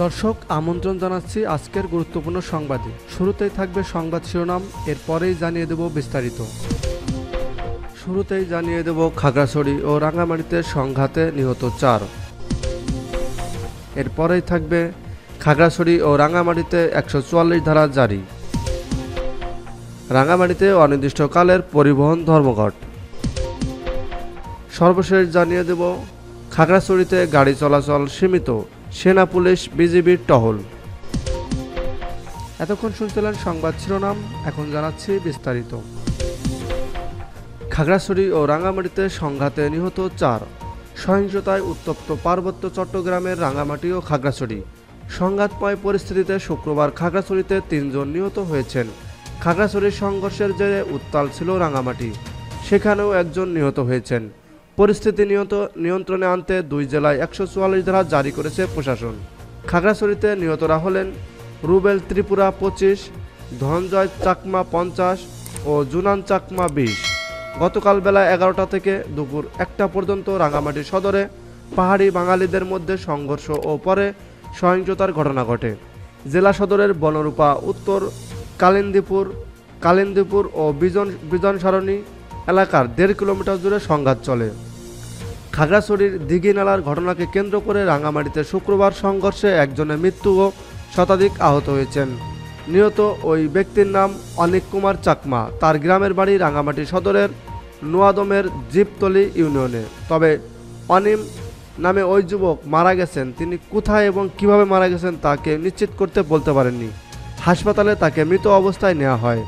দর্শক আমন্ত্রণ জানাচ্ছি আজকের গুরুত্বপূর্ণ সংবাদে। শুরুতেই থাকবে সংবাদ শিরোনাম, এরপরেই জানিয়ে দেব বিস্তারিত। শুরুতেই জানিয়ে দেব খাগড়াছড়ি ও রাঙ্গামাটিতে সংঘাতে নিহত 4। এরপরেই থাকবে খাগড়াছড়ি ও রাঙ্গামাটিতে 144 ধারা জারি। রাঙ্গামাটিতে অনির্দিষ্টকালের পরিবহন ধর্মঘট। সর্বশেষ জানিয়ে দেব খাগড়াছড়িতে গাড়ি চলাচল সীমিত, সেনা পুলিশ বিজিবির টহল। এতক্ষণ শুনছিলেন সংবাদ শিরোনাম, এখন জানাচ্ছি বিস্তারিত। খাগড়াছড়ি ও রাঙ্গামাটিতে সংঘাতে নিহত 4। সহিংসতায় উত্তপ্ত পার্বত্য চট্টগ্রামের রাঙ্গামাটি ও খাগড়াছড়ি। সংঘাতময় পরিস্থিতিতে শুক্রবার খাগড়াছড়িতে 3 জন নিহত হয়েছেন। খাগড়াছড়ির সংঘর্ষের জেরে উত্তাল ছিল রাঙ্গামাটি, সেখানেও 1 জন নিহত হয়েছেন। পরিস্থিতি নিয়ন্ত্রণে আনতে 2 জেলায় 144 ধারা জারি করেছে প্রশাসন। খাগড়াছড়িতে নিহতরা হলেন রুবেল ত্রিপুরা 25, ধনঞ্জয় চাকমা 50 ও জুনান চাকমা 20। গতকাল বেলা 11টা থেকে দুপুর 1টা পর্যন্ত রাঙ্গামাটি সদরে পাহাড়ি বাঙালিদের মধ্যে সংঘর্ষ ও পরে সহিংসতার ঘটনা ঘটে। জেলা সদরের বনরূপা, উত্তর কালিন্দীপুর ও বিজন সারণী এলাকার 1.5 কিলোমিটার জুড়ে সংঘাত চলে। খাগড়াছড়ির দিঘি নালার ঘটনাকে কেন্দ্র করে রাঙ্গামাটিতে শুক্রবার সংঘর্ষে 1 জনের মৃত্যু ও শতাধিক আহত হয়েছেন। নিহত ওই ব্যক্তির নাম অনিক কুমার চাকমা। তার গ্রামের বাড়ি রাঙ্গামাটি সদরের নোয়াদমের জিপতলি ইউনিয়নে। তবে অনিম নামে ওই যুবক মারা গেছেন, তিনি কোথায় এবং কিভাবে মারা গেছেন তাকে নিশ্চিত করতে বলতে পারেননি। হাসপাতালে তাকে মৃত অবস্থায় নেওয়া হয়।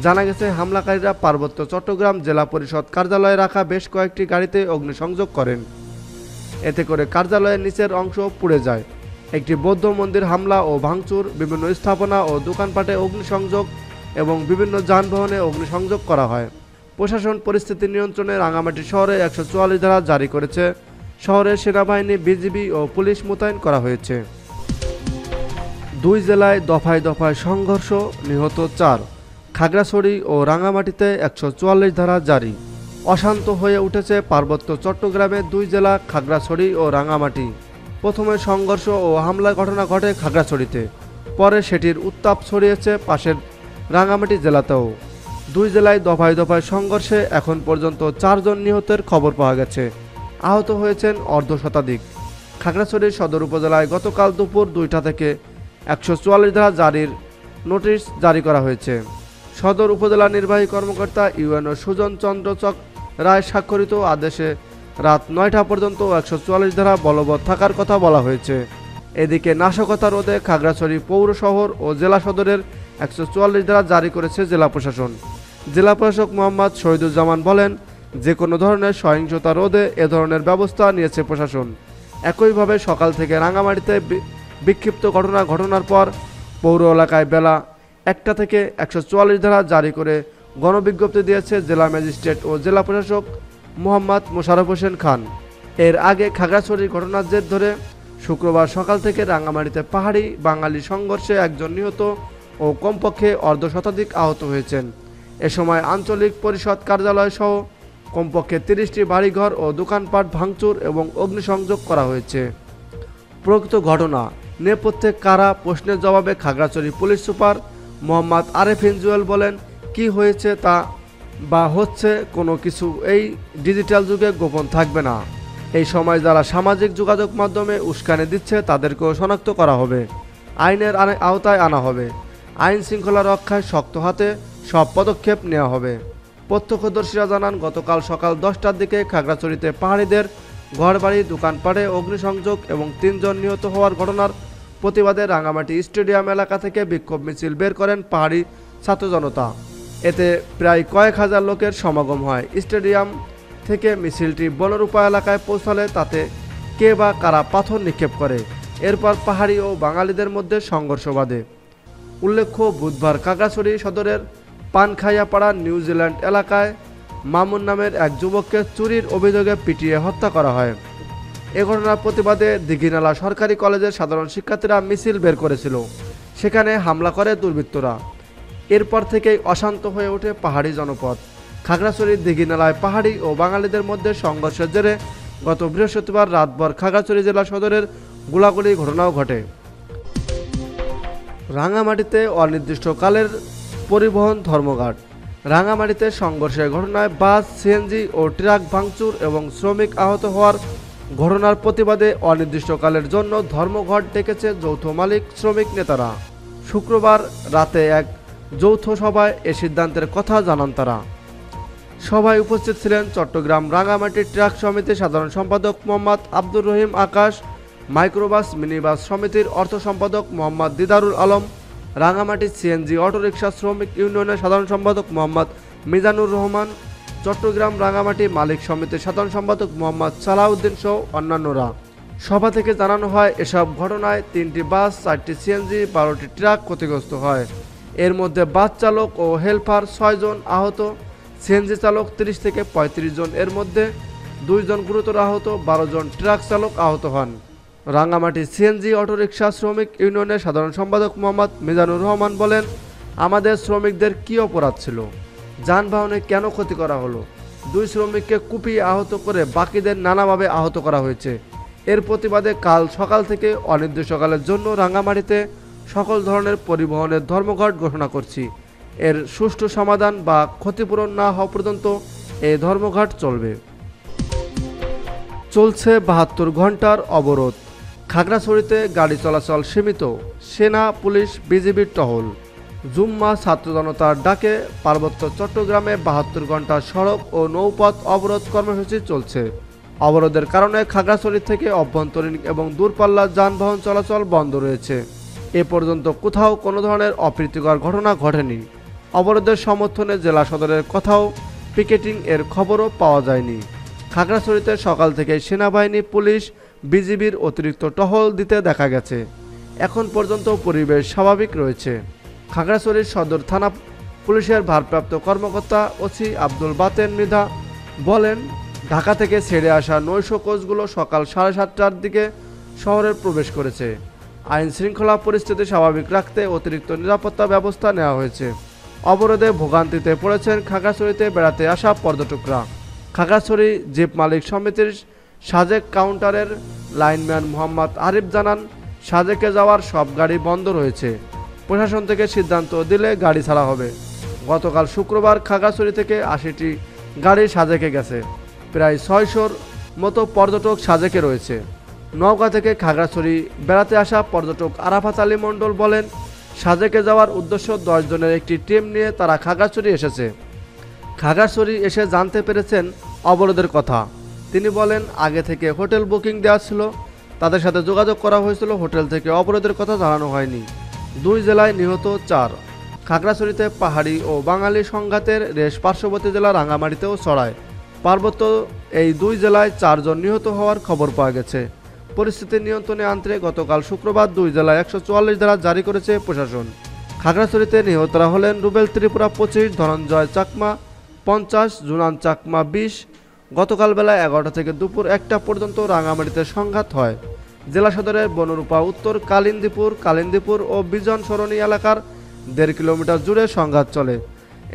জানা গেছে, হামলাকারীরা পার্বত্য চট্টগ্রাম জেলা পরিষদ কার্যালয়ে রাখা বেশ কয়েকটি গাড়িতে অগ্নিসংযোগ করেন। এতে করে কার্যালয়ের নিচের অংশ পুড়ে যায়। একটি বৌদ্ধ মন্দির হামলা ও ভাঙচুর, বিভিন্ন স্থাপনা ও দোকানপাটে অগ্নিসংযোগ এবং বিভিন্ন যানবাহনে অগ্নিসংযোগ করা হয়। প্রশাসন পরিস্থিতি নিয়ন্ত্রণে রাঙ্গামাটি শহরে 144 ধারা জারি করেছে। শহরে সেনাবাহিনী, বিজিবি ও পুলিশ মোতায়েন করা হয়েছে। 2 জেলায় দফায় দফায় সংঘর্ষ, নিহত 4। খাগড়াছড়ি ও রাঙ্গামাটিতে 144 ধারা জারি। অশান্ত হয়ে উঠেছে পার্বত্য চট্টগ্রামে 2 জেলা খাগড়াছড়ি ও রাঙ্গামাটি। প্রথমে সংঘর্ষ ও হামলার ঘটনা ঘটে খাগড়াছড়িতে, পরে সেটির উত্তাপ ছড়িয়েছে পাশের রাঙ্গামাটি জেলাতেও। 2 জেলায় দফায় দফায় সংঘর্ষে এখন পর্যন্ত 4 জন নিহতের খবর পাওয়া গেছে। আহত হয়েছেন অর্ধশতাধিক। খাগড়াছড়ির সদর উপজেলায় গতকাল দুপুর 2টা থেকে 144 ধারা জারির নোটিশ জারি করা হয়েছে। সদর উপজেলা নির্বাহী কর্মকর্তা ইউএনও সুজন চন্দ্রচক রায় স্বাক্ষরিত আদেশে রাত 9টা পর্যন্ত 144 ধারা বলবৎ থাকার কথা বলা হয়েছে। এদিকে নাশকতা রোধে খাগড়াছড়ি পৌর শহর ও জেলা সদরের 144 ধারা জারি করেছে জেলা প্রশাসন। জেলা প্রশাসক মোহাম্মদ শহীদুজ্জামান বলেন, যে কোনো ধরনের সহিংসতা রোধে এ ধরনের ব্যবস্থা নিয়েছে প্রশাসন। একইভাবে সকাল থেকে রাঙ্গামাটিতে বিক্ষিপ্ত ঘটনার পর পৌর এলাকায় বেলা 1টা থেকে 144 ধারা জারি করে গণবিজ্ঞপ্তি দিয়েছে জেলা ম্যাজিস্ট্রেট ও জেলা প্রশাসক মোহাম্মদ মোশাররফ হোসেন খান। এর আগে খাগড়াছড়ির ঘটনার জের ধরে শুক্রবার সকাল থেকে রাঙ্গামাটিতে পাহাড়ি বাঙালি সংঘর্ষে 1 জন নিহত ও কমপক্ষে অর্ধশতাধিক আহত হয়েছেন। এ সময় আঞ্চলিক পরিষদ কার্যালয় সহ কমপক্ষে 30টি বাড়িঘর ও দোকানপাট ভাঙচুর এবং অগ্নিসংযোগ করা হয়েছে। প্রকৃত ঘটনা নেপথ্যে কারা প্রশ্নের জবাবে খাগড়াছড়ি পুলিশ সুপার মোহাম্মদ আরেফিন জুয়েল বলেন, কি হয়েছে তা বা হচ্ছে কোনো কিছু এই ডিজিটাল যুগে গোপন থাকবে না। এই সময় যারা সামাজিক যোগাযোগ মাধ্যমে উস্কানি দিচ্ছে তাদেরকেও শনাক্ত করা হবে, আইনের আওতায় আনা হবে। আইন শৃঙ্খলা রক্ষায় শক্ত হাতে সব পদক্ষেপ নেওয়া হবে। প্রত্যক্ষদর্শীরা জানান, গতকাল সকাল 10টার দিকে খাগড়াছড়িতে পাহাড়িদের ঘরবাড়ি, দোকানপাটে অগ্নিসংযোগ এবং 3 জন নিহত হওয়ার ঘটনার প্রতিবাদে রাঙ্গামাটি স্টেডিয়াম এলাকা থেকে বিক্ষোভ মিছিল বের করেন পাহাড়ি ছাত্র জনতা। এতে প্রায় কয়েক হাজার লোকের সমাগম হয়। স্টেডিয়াম থেকে মিছিলটি বনরূপা এলাকায় পৌঁছালে তাতে কে বা কারা পাথর নিক্ষেপ করে। এরপর পাহাড়ি ও বাঙালিদের মধ্যে সংঘর্ষ বাধে। উল্লেখ্য, বুধবার খাগড়াছড়ি সদরের পানখাইয়াপাড়া নিউজিল্যান্ড এলাকায় মামুন নামের এক যুবককে চুরির অভিযোগে পিটিয়ে হত্যা করা হয়। এ ঘটনার প্রতিবাদে দিঘিনালা সরকারি কলেজের সাধারণ শিক্ষার্থীরা মিছিল বের করেছিল। সেখানে হামলা করে দুর্বৃত্তরা। এরপর থেকেই অশান্ত হয়ে ওঠে পাহাড়ি জনপদ। খাগড়াছড়ির দিঘিনালায় পাহাড়ি ও বাঙালিদের মধ্যে সংঘর্ষের জেরে গত বৃহস্পতিবার রাতভর খাগড়াছড়ি জেলা সদরের গোলাগুলি ঘটনাও ঘটে। রাঙামাটিতে অনির্দিষ্টকালের পরিবহন ধর্মঘট। রাঙামাটিতে সংঘর্ষের ঘটনায় বাস, সিএনজি ও ট্রাক ভাঙচুর এবং শ্রমিক আহত হওয়ার ঘটনার প্রতিবাদে অনির্দিষ্টকালের জন্য ধর্মঘট ডেকেছে যৌথ মালিক শ্রমিক নেতারা। শুক্রবার রাতে এক যৌথ সভায় এ সিদ্ধান্তের কথা জানান তারা। সভায় উপস্থিত ছিলেন চট্টগ্রাম রাঙামাটি ট্রাক সমিতির সাধারণ সম্পাদক মোহাম্মদ আব্দুর রহিম আকাশ, মাইক্রোবাস মিনিবাস সমিতির অর্থ সম্পাদক মোহাম্মদ দিদারুল আলম, রাঙামাটি সিএনজি অটোরিকশা শ্রমিক ইউনিয়নের সাধারণ সম্পাদক মোহাম্মদ মিজানুর রহমান, চট্টগ্রাম রাঙামাটি মালিক সমিতির সাধারণ সম্পাদক মোহাম্মদ সালাউদ্দিন সহ অন্যান্যরা। সভা থেকে জানানো হয়, এসব ঘটনায় 3টি বাস, 4টি সিএনজি, 12টি ট্রাক ক্ষতিগ্রস্ত হয়। এর মধ্যে বাস চালক ও হেলপার 6 জন আহত, সিএনজি চালক 30 থেকে 35 জন, এর মধ্যে 2 জন গুরুতর আহত, 12 জন ট্রাক চালক আহত হন। রাঙামাটি সিএনজি অটোরিকশা শ্রমিক ইউনিয়নের সাধারণ সম্পাদক মোহাম্মদ মিজানুর রহমান বলেন, আমাদের শ্রমিকদের কী অপরাধ ছিল? যানবাহনে কেন ক্ষতি করা হলো? 2 শ্রমিককে কুপিয়ে আহত করে বাকিদের নানাভাবে আহত করা হয়েছে। এর প্রতিবাদে কাল সকাল থেকে অনির্দিষ্টকালের জন্য রাঙামাটিতে সকল ধরনের পরিবহনের ধর্মঘট ঘোষণা করছি। এর সুষ্ঠু সমাধান বা ক্ষতিপূরণ না হওয়া পর্যন্ত এই ধর্মঘট চলবে। চলছে 72 ঘন্টার অবরোধ। খাগড়াছড়িতে গাড়ি চলাচল সীমিত, সেনা, পুলিশ, বিজিবির টহল। জুম্মা ছাত্র জনতার ডাকে পার্বত্য চট্টগ্রামে 72 ঘন্টা সড়ক ও নৌপথ অবরোধ কর্মসূচি চলছে। অবরোধের কারণে খাগড়াছড়ি থেকে অভ্যন্তরীণ এবং দূরপাল্লার যানবাহন চলাচল বন্ধ রয়েছে। এ পর্যন্ত কোথাও কোনো ধরনের অপ্রীতিকর ঘটনা ঘটেনি। অবরোধের সমর্থনে জেলা সদরের কোথাও পিকেটিং এর খবরও পাওয়া যায়নি। খাগড়াছড়িতে সকাল থেকে সেনাবাহিনী, পুলিশ, বিজিবির অতিরিক্ত টহল দিতে দেখা গেছে। এখন পর্যন্ত পরিবেশ স্বাভাবিক রয়েছে। খাগড়াছড়ির সদর থানা পুলিশের ভারপ্রাপ্ত কর্মকর্তা ওসি আব্দুল বাতেন মৃধা বলেন, ঢাকা থেকে ছেড়ে আসা নৈশ কোচগুলো সকাল 7:30টার দিকে শহরে প্রবেশ করেছে। আইন শৃঙ্খলা পরিস্থিতি স্বাভাবিক রাখতে অতিরিক্ত নিরাপত্তা ব্যবস্থা নেওয়া হয়েছে। অবরোধে ভোগান্তিতে পড়েছেন খাগড়াছড়িতে বেড়াতে আসা পর্যটকরা। খাগড়াছড়ি জিপ মালিক সমিতির সাজেক কাউন্টারের লাইনম্যান মোহাম্মদ আরিফ জানান, সাজেকে যাওয়ার সব গাড়ি বন্ধ রয়েছে। প্রশাসন থেকে সিদ্ধান্ত দিলে গাড়ি ছাড়া হবে। গতকাল শুক্রবার খাগড়াছড়ি থেকে 80টি গাড়ি সাজেকে গেছে। প্রায় 600-র মতো পর্যটক সাজেকে রয়েছে। নওগাঁ থেকে খাগড়াছড়ি বেড়াতে আসা পর্যটক আরাফাত আলী মণ্ডল বলেন, সাজেকে যাওয়ার উদ্দেশ্য 10 জনের একটি টিম নিয়ে তারা খাগড়াছড়ি এসেছে। খাগড়াছড়ি এসে জানতে পেরেছেন অবরোধের কথা। তিনি বলেন, আগে থেকে হোটেল বুকিং দেওয়া ছিল, তাদের সাথে যোগাযোগ করা হয়েছিল, হোটেল থেকে অবরোধের কথা জানানো হয়নি। 2 জেলায় নিহত 4। খাগড়াছড়িতে পাহাড়ি ও বাঙালি সংঘাতের রেশ পার্শ্ববর্তী জেলা রাঙামাটিতেও ছড়ায়। পার্বত্য এই 2 জেলায় 4 জন নিহত হওয়ার খবর পাওয়া গেছে। পরিস্থিতি নিয়ন্ত্রণে আনতে গতকাল শুক্রবার 2 জেলায় 144 ধারা জারি করেছে প্রশাসন। খাগড়াছড়িতে নিহতরা হলেন রুবেল ত্রিপুরা 25, ধনঞ্জয় চাকমা 50, জুনান চাকমা 20। গতকাল বেলা 11টা থেকে দুপুর 1টা পর্যন্ত রাঙামাটিতে সংঘাত হয়। জেলা সদরের বনরূপা উত্তর কালিন্দিপুর ও বিজন সরণি এলাকার 1.5 কিলোমিটার জুড়ে সংঘাত চলে।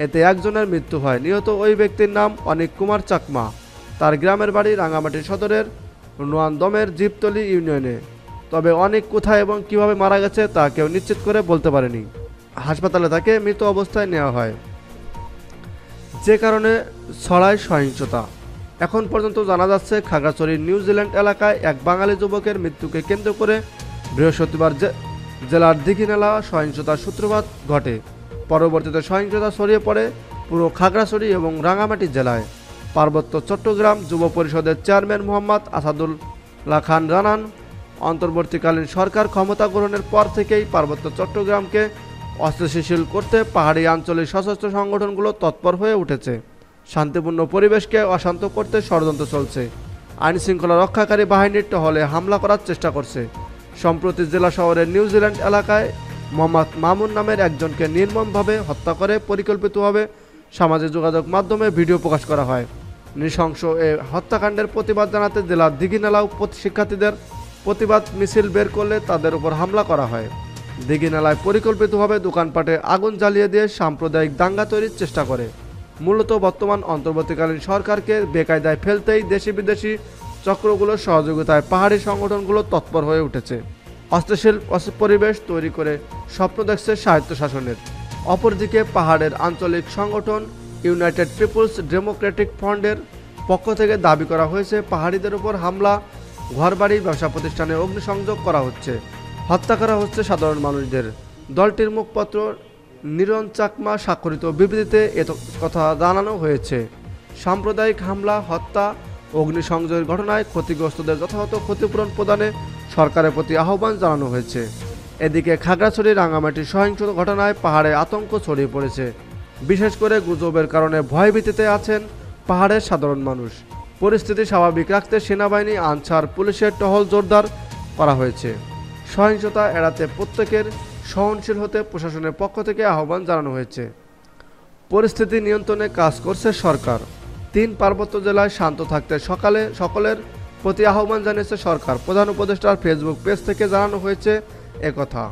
এতে একজনের মৃত্যু হয়। নিহত ওই ব্যক্তির নাম অনিক কুমার চাকমা। তার গ্রামের বাড়ি রাঙামাটি সদরের নোয়ানদমের জীবতলী ইউনিয়নে। তবে অনেক কোথায় এবং কিভাবে মারা গেছে তা কেউ নিশ্চিত করে বলতে পারেনি। হাসপাতালে তাকে মৃত অবস্থায় নেওয়া হয়, যে কারণে ছড়ায় সহিংসতা। এখন পর্যন্ত জানা যাচ্ছে, খাগড়াছড়ির নিউজিল্যান্ড এলাকায় এক বাঙালি যুবকের মৃত্যুকে কেন্দ্র করে বৃহস্পতিবার জেলার দীঘিনালা সহিংসতার সূত্রপাত ঘটে। পরবর্তীতে সহিংসতা ছড়িয়ে পড়ে পুরো খাগড়াছড়ি এবং রাঙামাটি জেলায়। পার্বত্য চট্টগ্রাম যুব পরিষদের চেয়ারম্যান মোহাম্মদ আসাদুল্লাহ খান জানান, অন্তর্বর্তীকালীন সরকার ক্ষমতা গ্রহণের পর থেকেই পার্বত্য চট্টগ্রামকে অস্থিতিশীল করতে পাহাড়ি আঞ্চলিক সশস্ত্র সংগঠনগুলো তৎপর হয়ে উঠেছে। শান্তিপূর্ণ পরিবেশকে অশান্ত করতে ষড়যন্ত্র চলছে। আইন শৃঙ্খলা রক্ষাকারী বাহিনীর টহলে হামলা করার চেষ্টা করছে। সম্প্রতি জেলা শহরের নিউজিল্যান্ড এলাকায় মোহাম্মদ মামুন নামের একজনকে নির্মমভাবে হত্যা করে পরিকল্পিতভাবে সামাজিক যোগাযোগ মাধ্যমে ভিডিও প্রকাশ করা হয়। নৃশংস এ হত্যাকাণ্ডের প্রতিবাদ জানাতে জেলার দীঘিনালাও শিক্ষার্থীদের প্রতিবাদ মিছিল বের করলে তাদের উপর হামলা করা হয়। দীঘিনালায় পরিকল্পিতভাবে দোকানপাটে আগুন জ্বালিয়ে দিয়ে সাম্প্রদায়িক দাঙ্গা তৈরির চেষ্টা করে। মূলত বর্তমান অন্তর্বর্তীকালীন সরকারকে বেকায়দায় ফেলতেই দেশি বিদেশি চক্রগুলোর সহযোগিতায় পাহাড়ি সংগঠনগুলো তৎপর হয়ে উঠেছে। অস্থিতিশীল পরিবেশ তৈরি করে স্বপ্ন দেখছে স্বায়ত্তশাসনের। অপরদিকে পাহাড়ের আঞ্চলিক সংগঠন ইউনাইটেড পিপলস ডেমোক্রেটিক ফ্রন্টের পক্ষ থেকে দাবি করা হয়েছে পাহাড়িদের উপর হামলা, ঘরবাড়ি, ব্যবসা প্রতিষ্ঠানে অগ্নিসংযোগ করা হচ্ছে, হত্যা করা হচ্ছে সাধারণ মানুষদের। দলটির মুখপাত্র নিরন চাকমা স্বাক্ষরিত বিবৃতিতে এ কথা জানানো হয়েছে। সাম্প্রদায়িক হামলা, হত্যা, অগ্নিসংযোগের ঘটনায় ক্ষতিগ্রস্তদের যথাযথ ক্ষতিপূরণ প্রদানে সরকারের প্রতি আহ্বান জানানো হয়েছে। এদিকে খাগড়াছড়ি রাঙ্গামাটি সহিংস ঘটনায় পাহাড়ে আতঙ্ক ছড়িয়ে পড়েছে। বিশেষ করে গুজবের কারণে ভয়ভীতিতে আছেন পাহাড়ের সাধারণ মানুষ। পরিস্থিতি স্বাভাবিক রাখতে সেনাবাহিনী, আনসার, পুলিশের টহল জোরদার করা হয়েছে। সহিংসতা এড়াতে প্রত্যেকের সহনশীল হতে প্রশাসনের পক্ষ থেকে আহ্বান জানানো হয়েছে। পরিস্থিতি নিয়ন্ত্রণে কাজ করছে সরকার। 3 পার্বত্য জেলায় শান্ত থাকতে সকলের প্রতি আহ্বান জানিয়েছে সরকার। প্রধান উপদেষ্টার ফেসবুক পেজ থেকে জানানো হয়েছে একথা।